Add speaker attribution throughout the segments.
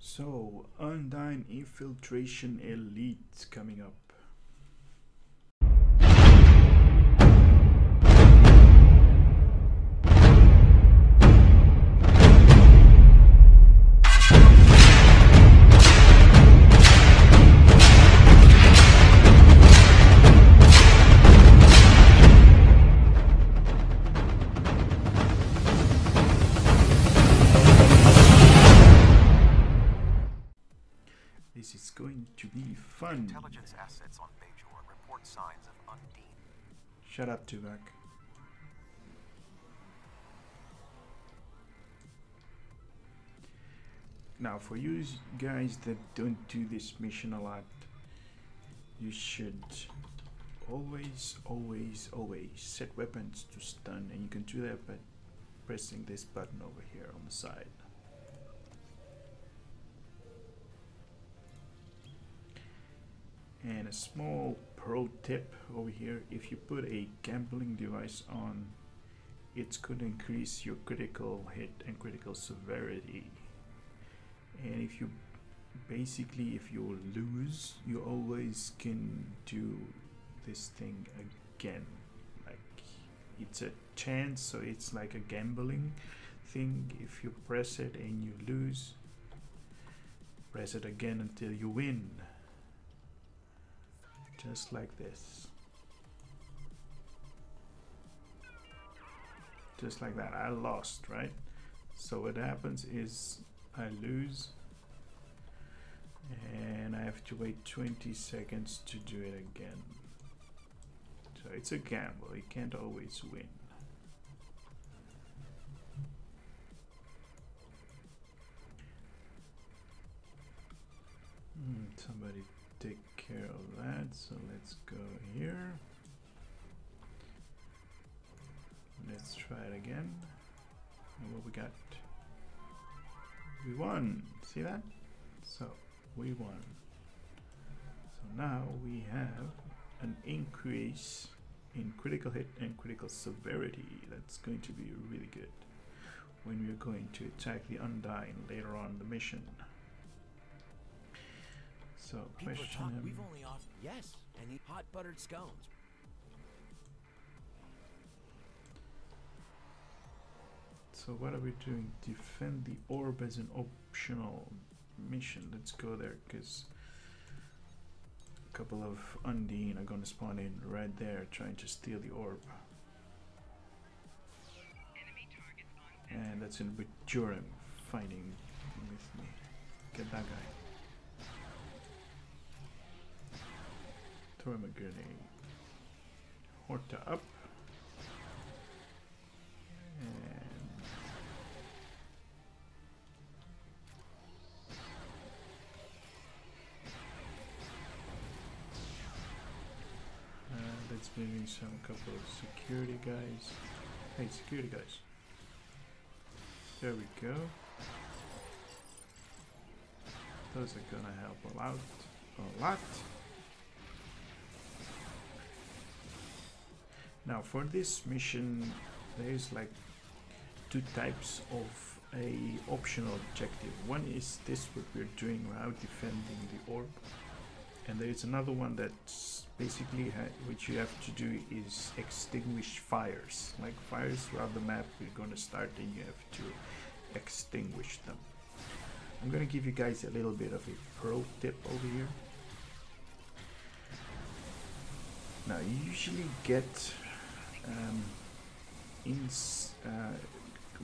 Speaker 1: So, Undine Infiltration Elite coming up. This is going to be fun.
Speaker 2: Intelligence assets on Bajor report signs of Undine.
Speaker 1: Shut up, Tuvok. Now, for you guys that don't do this mission a lot, you should always set weapons to stun, and you can do that by pressing this button over here on the side. And a small pro tip over here, if you put a gambling device on, it's going to increase your critical hit and critical severity. And if you if you lose, you always can do this thing again. Like, it's a chance, so it's like a gambling thing. If you press it and you lose, press it again until you win. Just like this. Just like that. I lost, right? So what happens is I lose and I have to wait 20 seconds to do it again. So it's a gamble. You can't always win. Somebody take care of that, so let's go here. Let's try it again. And what we got? We won. See that? So we won. So now we have an increase in critical hit and critical severity. That's going to be really good when we're going to attack the Undine later on in the mission. So, question him.
Speaker 3: We've only offered yes, and eat hot buttered scones.
Speaker 1: So what are we doing? Defend the orb as an optional mission. Let's go there, because a couple of Undine are gonna spawn in right there trying to steal the orb. And that's in with Joram fighting with me. Get that guy. Throw him a grenade. Horta up. And let's bring in a couple of security guys. Hey, security guys. There we go. Those are gonna help a lot. Now for this mission, there's like two types of a optional objective. One is this, what we're doing now, defending the orb, and there is another one that's basically which you have to do is extinguish fires. Like fires throughout the map, we're going to start and you have to extinguish them. I'm going to give you guys a little bit of a pro tip over here. Now you usually get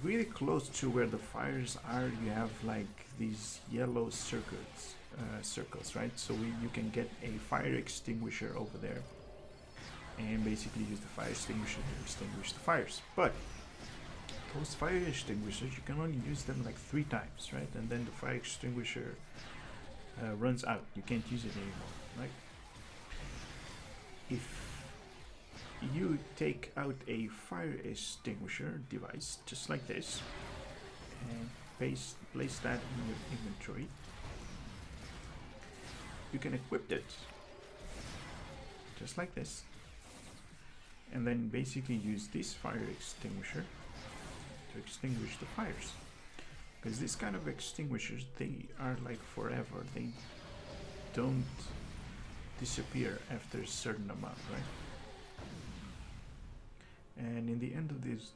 Speaker 1: really close to where the fires are, you have like these yellow circles, right? So you can get a fire extinguisher over there and basically use the fire extinguisher to extinguish the fires. But those fire extinguishers, you can only use them like 3 times, right? And then the fire extinguisher runs out. You can't use it anymore, right? If you take out a fire extinguisher device just like this and place that in your inventory, you can equip it just like this, and then basically use this fire extinguisher to extinguish the fires. Because these kind of extinguishers, they are like forever. They don't disappear after a certain amount, right? And in the end of this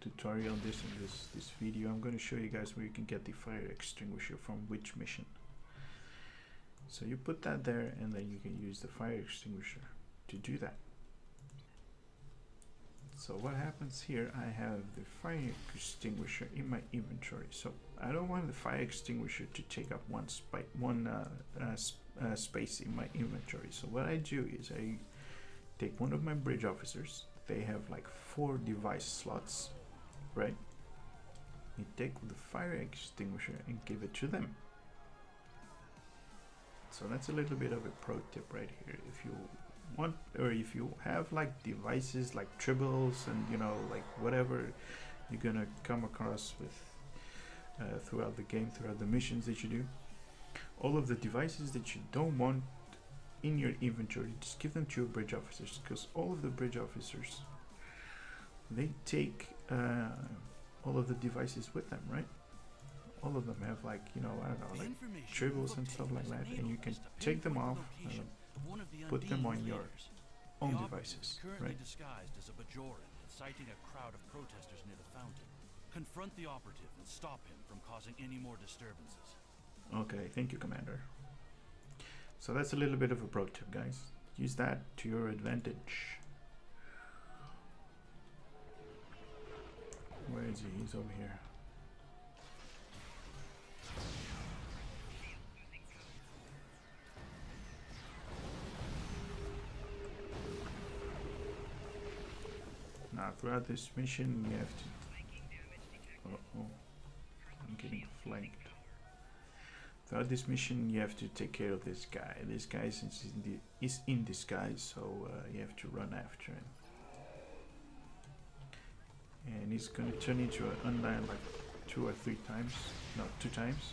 Speaker 1: tutorial, this video, I'm going to show you guys where you can get the fire extinguisher from which mission. So you put that there, and then you can use the fire extinguisher to do that. So what happens here, I have the fire extinguisher in my inventory. So I don't want the fire extinguisher to take up one space in my inventory. So what I do is I take one of my bridge officers. They have like 4 device slots, right? You take the fire extinguisher and give it to them. So that's a little bit of a pro tip right here. If you want, or if you have like devices like tribbles and, you know, like whatever you're gonna come across with throughout the game, throughout the missions that you do, all of the devices that you don't want in your inventory, just give them to your bridge officers, because all of the bridge officers, they take all of the devices with them, right? All of them have, like, you know, I don't know, like tribbles and stuff like that, and you can take them off and put them on your own devices, right?
Speaker 3: Disguised as a Bajoran, inciting a crowd of protesters near the fountain. Confront the operative and stop him from causing any more disturbances.
Speaker 1: Okay, thank you, Commander. So that's a little bit of a pro tip, guys. Use that to your advantage. Where is he? He's over here. Now, throughout this mission, you have to... Uh-oh. I'm getting flanked. Throughout this mission, you have to take care of this guy. This guy is in disguise, so you have to run after him. And he's going to turn into an Undine like 2 or 3 times. No, 2 times.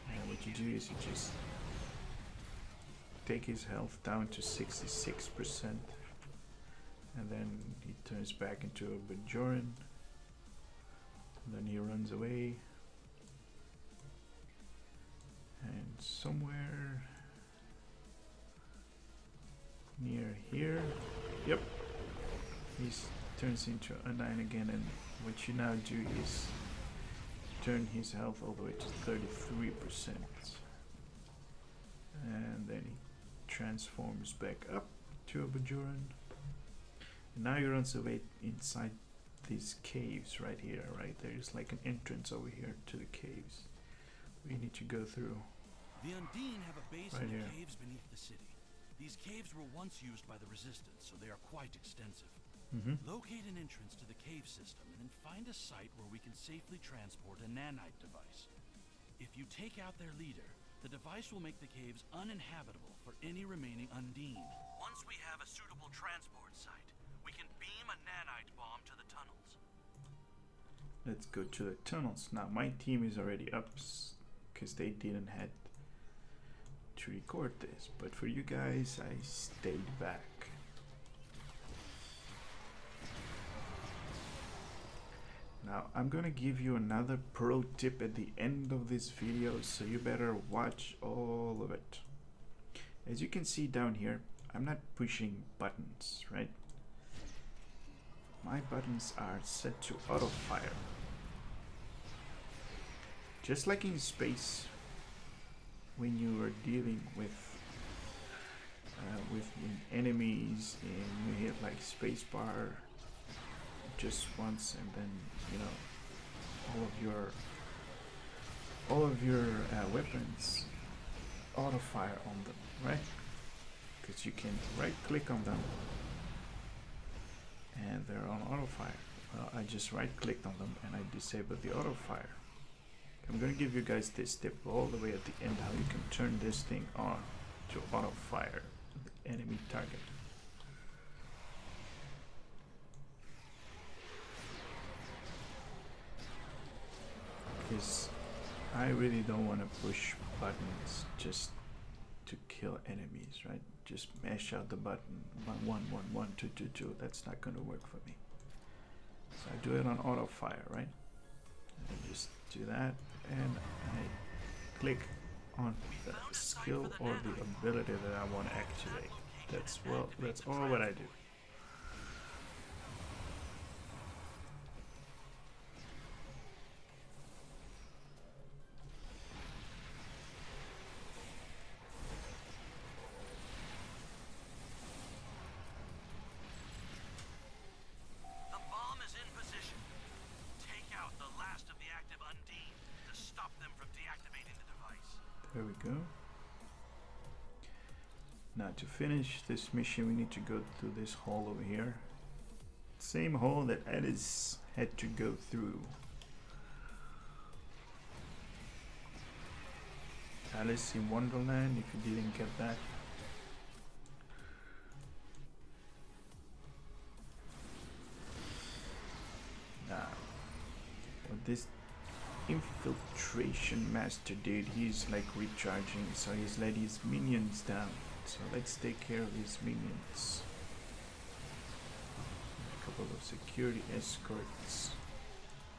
Speaker 1: And what you do is you just take his health down to 66%. And then he turns back into a Bajoran. And then he runs away. And somewhere near here, yep, he turns into Undine again. And what you now do is turn his health all the way to 33%. And then he transforms back up to a Bajoran. And now he runs away inside these caves right here, right? There's like an entrance over here to the caves we need to go through.
Speaker 3: The Undine have a base
Speaker 1: Right
Speaker 3: in the
Speaker 1: here.
Speaker 3: caves beneath the city. These caves were once used by the Resistance, so they are quite extensive. Locate an entrance to the cave system and then find a site where we can safely transport a nanite device. If you take out their leader, the device will make the caves uninhabitable for any remaining Undine. Once we have a suitable transport site, we can beam a nanite bomb to the tunnels.
Speaker 1: Let's go to the tunnels. Now my team is already up because they didn't have to record this, but for you guys I stayed back. Now I'm gonna give you another pro tip at the end of this video, so you better watch all of it. As you can see down here, I'm not pushing buttons, right? My buttons are set to auto fire. Just like in space, when you are dealing with enemies and you hit like spacebar just once, and then, you know, all of your weapons auto fire on them, right? Because you can right click on them and they're on auto fire. Well, I just right clicked on them and I disabled the auto fire. I'm going to give you guys this tip all the way at the end, how you can turn this thing on to auto fire the enemy target. Because I really don't want to push buttons just to kill enemies, right? Just mash out the button 1 1 1 1 2 2 2. That's not going to work for me. So I do it on auto fire, right? I just do that, and I click on the skill or the ability that I want to activate. That's all what I do.
Speaker 3: The bomb is in position. Take out the last of the active Undine to stop them from deactivating the device.
Speaker 1: There we go. Now to finish this mission we need to go through this hole over here. Same hole that Alice had to go through. Alice in Wonderland, if you didn't get that. Now, what this infiltration master did, he's like recharging, so he's let his minions down. So let's take care of his minions. A couple of security escorts,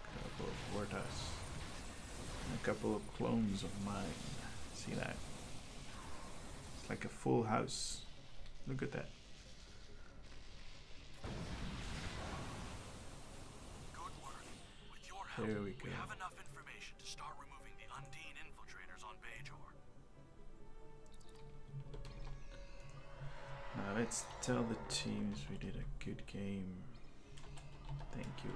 Speaker 1: a couple of Wartas, and a couple of clones of mine. See that? It's like a full house. Look at that.
Speaker 3: Good work. With your help,
Speaker 1: There we go.
Speaker 3: we have enough information to start removing the Undine infiltrators on Bajor.
Speaker 1: Now let's tell the teams we did a good game. Thank you.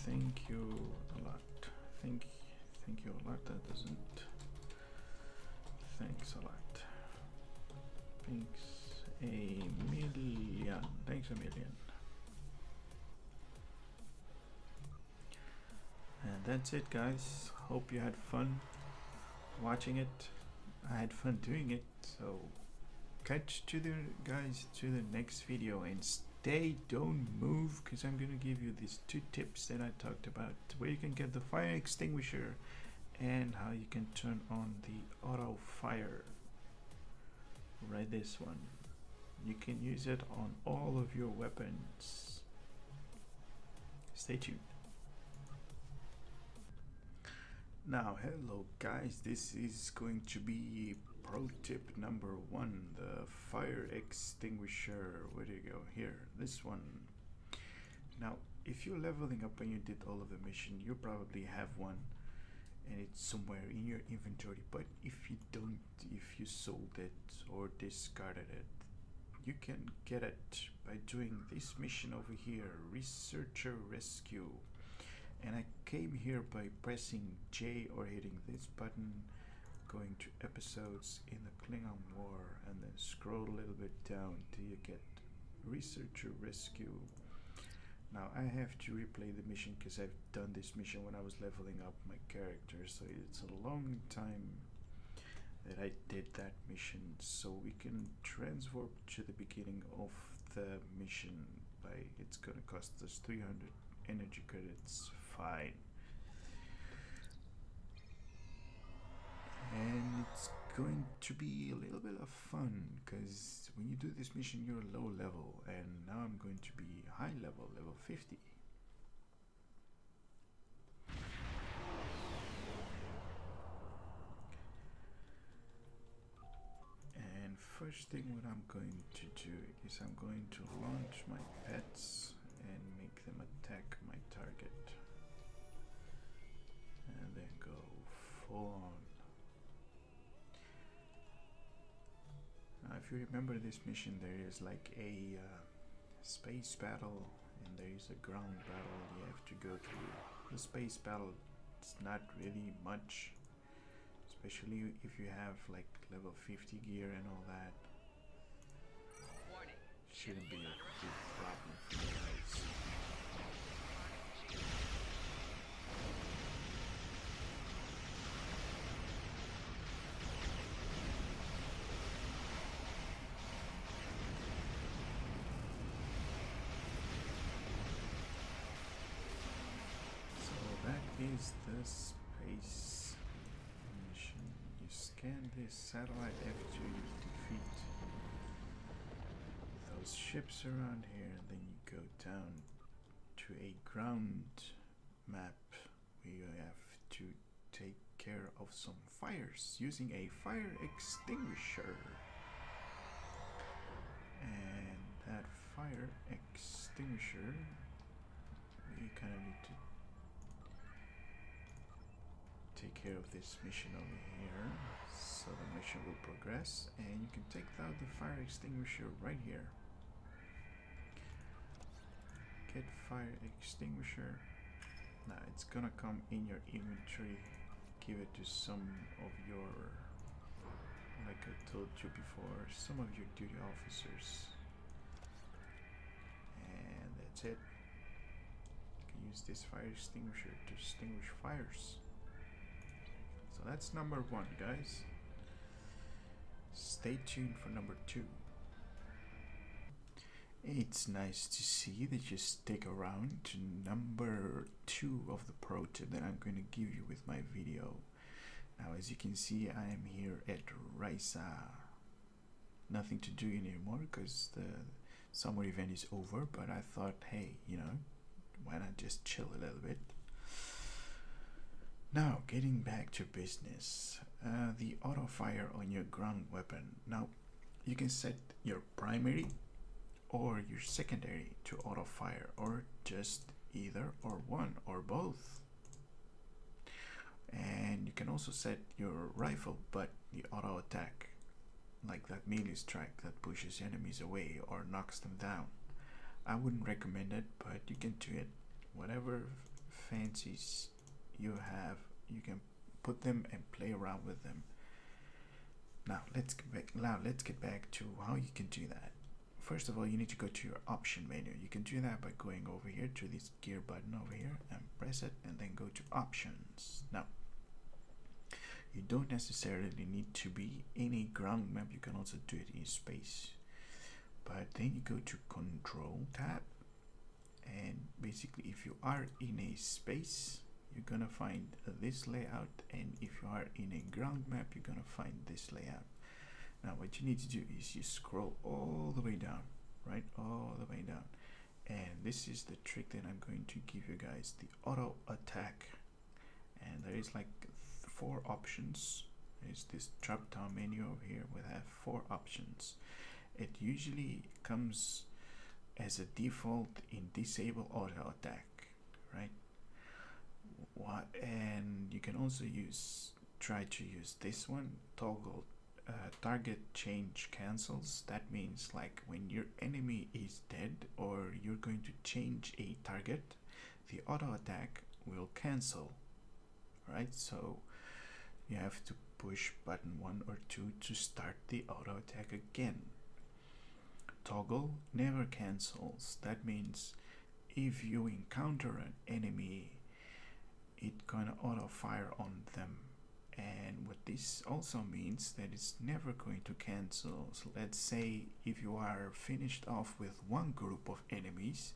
Speaker 1: Thank you a lot. Thank you a lot. That doesn't. Thanks a lot. Thanks a million. Thanks a million. And that's it, guys. Hope you had fun watching it. I had fun doing it. So catch to the guys to the next video and stay, don't move, because I'm gonna give you these 2 tips that I talked about, where you can get the fire extinguisher and how you can turn on the auto fire. Right, this one. You can use it on all of your weapons. Stay tuned. Now, hello guys, this is going to be pro tip number 1, the fire extinguisher. Where do you go? Here, this one. Now, if you're leveling up and you did all of the mission, you probably have one and it's somewhere in your inventory, but if you don't, if you sold it or discarded it, you can get it by doing this mission over here, Researcher Rescue. And I came here by pressing J or hitting this button, going to episodes in the Klingon War, and then scroll a little bit down till you get Researcher Rescue. Now I have to replay the mission because I've done this mission when I was leveling up my character, so it's a long time that I did that mission. So we can transwarp to the beginning of the mission by, it's gonna cost us 300 energy credits. Fine. And it's going to be a little bit of fun because when you do this mission you're low level, and now I'm going to be high level, level 50. And first thing what I'm going to do is I'm going to launch my pets and make them attack my target. And then go full on. Now, if you remember this mission, there is like a space battle and there is a ground battle you have to go through. The space battle is not really much, especially if you have like level 50 gear and all that. Shouldn't be a big problem for you guys. is the space mission. You scan this satellite after you defeat those ships around here, and then you go down to a ground map where you have to take care of some fires using a fire extinguisher. And that fire extinguisher, you kind of need to take care of this mission over here so the mission will progress, and you can take out the fire extinguisher right here. Get fire extinguisher. Now it's gonna come in your inventory. Give it to some of your, like I told you before, some of your duty officers, and that's it. You can use this fire extinguisher to extinguish fires. So that's number 1, guys. Stay tuned for number 2. It's nice to see that you stick around to number 2 of the pro tip that I'm going to give you with my video. Now, as you can see, I am here at Raisa. Nothing to do anymore because the summer event is over, but I thought, hey, you know, why not just chill a little bit? Now, getting back to business, the auto fire on your ground weapon. Now, you can set your primary or your secondary to auto fire, or just either or one or both. And you can also set your rifle but the auto attack, like that melee strike that pushes enemies away or knocks them down. I wouldn't recommend it, but you can do it. Whatever fancies you have, you can put them and play around with them. Now let's get back to how you can do that. First of all, you need to go to your option menu. You can do that by going over here to this gear button over here and press it, and then go to options. Now, you don't necessarily need to be in a ground map. You can also do it in space. But then you go to control tab, and basically if you are in a space, you're gonna find this layout, and if you are in a ground map, you're gonna find this layout. Now what you need to do is you scroll all the way down, right? All the way down. And this is the trick that I'm going to give you guys, the auto attack. And there is like 4 options. There's this drop down menu over here. We have 4 options. It usually comes as a default in disable auto attack, right? And you can also try to use this one, toggle target change cancels. That means like when your enemy is dead or you're going to change a target, the auto attack will cancel, right? So you have to push button 1 or 2 to start the auto attack again. Toggle never cancels. That means if you encounter an enemy, it's gonna auto fire on them. And what this also means that it's never going to cancel. So let's say if you are finished off with one group of enemies,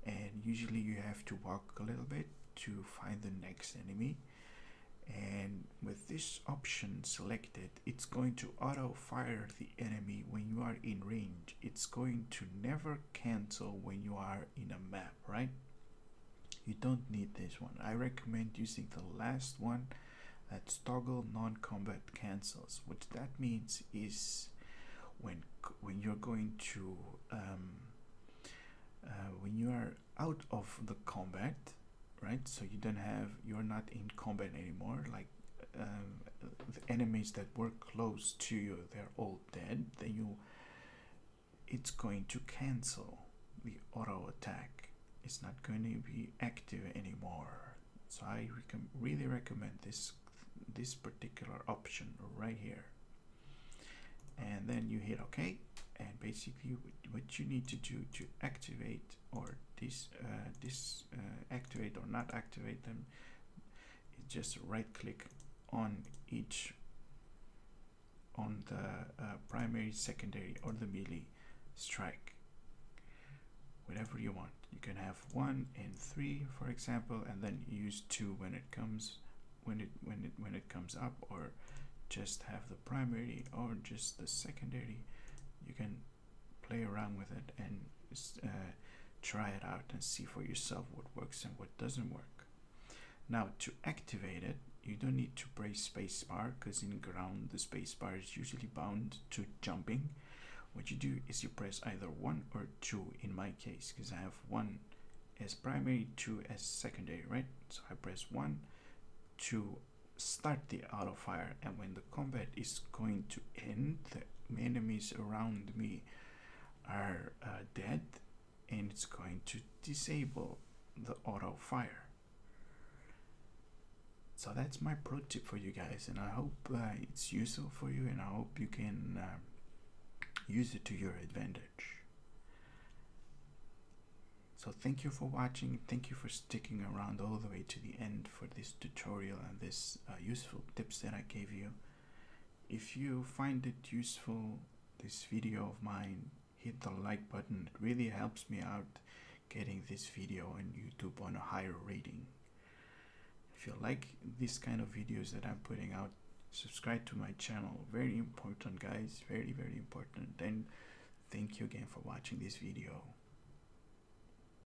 Speaker 1: and usually you have to walk a little bit to find the next enemy, and with this option selected, it's going to auto fire the enemy when you are in range. It's going to never cancel when you are in a map, right? You don't need this one. I recommend using the last one. That's toggle non-combat cancels. What that means is when you're going to when you are out of the combat, right? So you're not in combat anymore. Like the enemies that were close to you, they're all dead. Then it's going to cancel the auto attack. It's not going to be active anymore. So I really recommend this particular option right here, and then you hit OK, and basically what you need to do to activate or activate or not activate them is just right click on the primary, secondary, or the melee strike, whatever you want. You can have 1 and 3, for example, and then use 2 when it comes when it comes up, or just have the primary or just the secondary. You can play around with it and try it out and see for yourself what works and what doesn't work. Now, to activate it, you don't need to press spacebar, because in ground the spacebar is usually bound to jumping. What you do is you press either 1 or 2 in my case, because I have 1 as primary, 2 as secondary, right? So I press 1 to start the auto fire, and when the combat is going to end, the enemies around me are dead, and it's going to disable the auto fire. So that's my pro tip for you guys, and I hope it's useful for you, and I hope you can use it to your advantage. So thank you for watching, thank you for sticking around all the way to the end for this tutorial and this useful tips that I gave you. If you find it useful, this video of mine, hit the like button. It really helps me out getting this video on YouTube on a higher rating. If you like this kind of videos that I'm putting out, subscribe to my channel. Very important, guys, very important. And thank you again for watching this video.